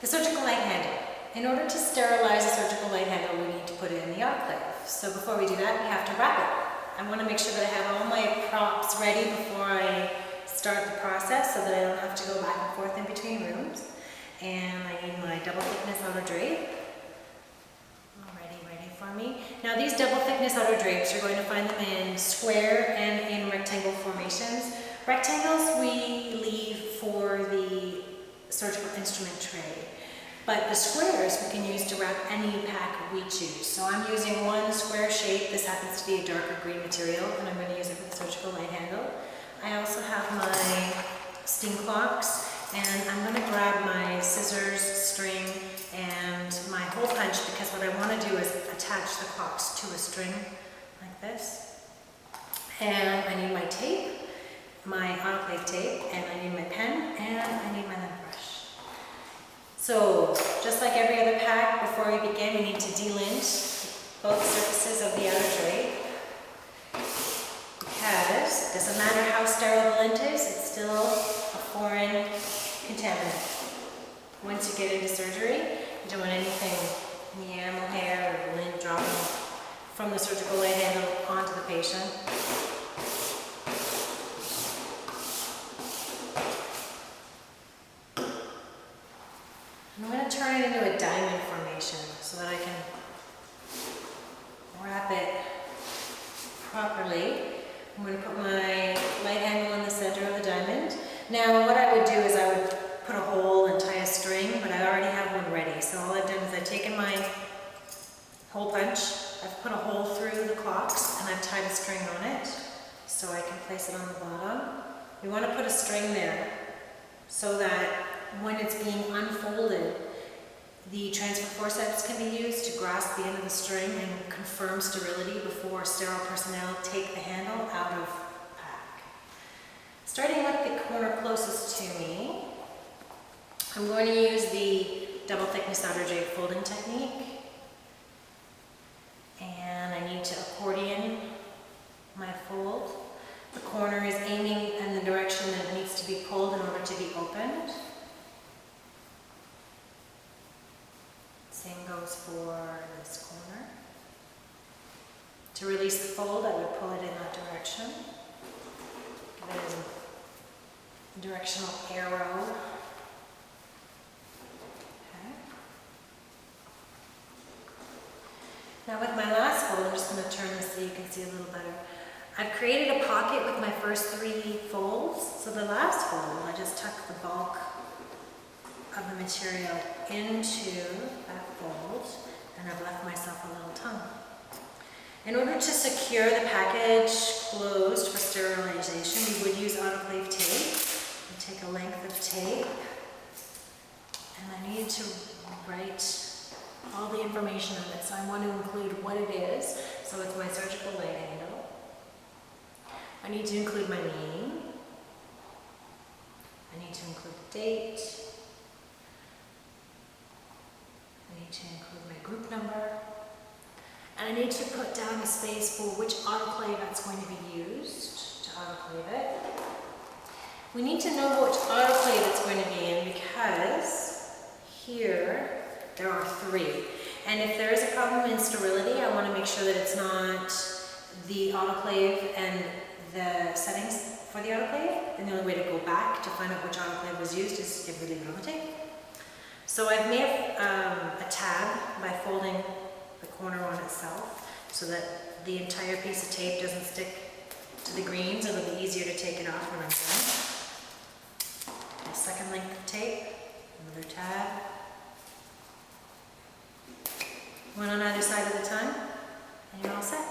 The surgical light handle. In order to sterilize a surgical light handle, we need to put it in the autoclave. So before we do that, we have to wrap it. I want to make sure that I have all my props ready before I start the process so that I don't have to go back and forth in between rooms. And I need my double thickness outer drape. Already ready for me. Now these double thickness outer drapes, you're going to find them in square and in rectangle formations. Rectangles we leave for the surgical instrument tray, but the squares we can use to wrap any pack we choose. So I'm using one square shape. This happens to be a darker green material, and I'm going to use it for the surgical light handle. I also have my sting clocks, and I'm going to grab my scissors, string, and my hole punch, because what I want to do is attach the clocks to a string like this. And I need my tape, my autoclave tape, and I need my pen, and I need my lint brush. So, just like every other pack, before we begin, we need to delint both surfaces of the outer drape, because it doesn't matter how sterile the lint is, it's still a foreign contaminant. Once you get into surgery, you don't want anything in the animal hair or lint dropping from the surgical light handle onto the patient. I'm going to turn it into a diamond formation so that I can wrap it properly. I'm going to put my light handle in the center of the diamond. Now what I would do is I would put a hole and tie a string, but I already have one ready. So all I've done is I've taken my hole punch, I've put a hole through the clocks, and I've tied a string on it so I can place it on the bottom. We want to put a string there so that when it's being unfolded, the transfer forceps can be used to grasp the end of the string and confirm sterility before sterile personnel take the handle out of pack. Starting with the corner closest to me, I'm going to use the double thickness outer drape folding technique. And I need to accordion my fold. The corner is aiming in the direction that it needs to be pulled in order to be opened. Same goes for this corner. To release the fold, I would pull it in that direction. Give it a directional arrow. Okay. Now with my last fold, I'm just going to turn this so you can see a little better. I've created a pocket with my first 3 folds. So the last fold, I just tuck the bulk of the material into that fold, and I've left myself a little tongue. In order to secure the package closed for sterilization, we would use autoclave tape. I take a length of tape, and I need to write all the information on it. So I want to include what it is. So it's my surgical light handle. I need to include my name. I need to include the date. I need to include my group number. And I need to put down a space for which autoclave that's going to be used to autoclave it. We need to know which autoclave it's going to be in because here there are 3. And if there is a problem in sterility, I want to make sure that it's not the autoclave and the settings for the autoclave. And the only way to go back to find out which autoclave was used is if we leave it on the tape. So I've made a tab by folding the corner on itself so that the entire piece of tape doesn't stick to the greens. It'll be easier to take it off when I'm done. A second length of tape, another tab. One on either side of the tongue, and you're all set.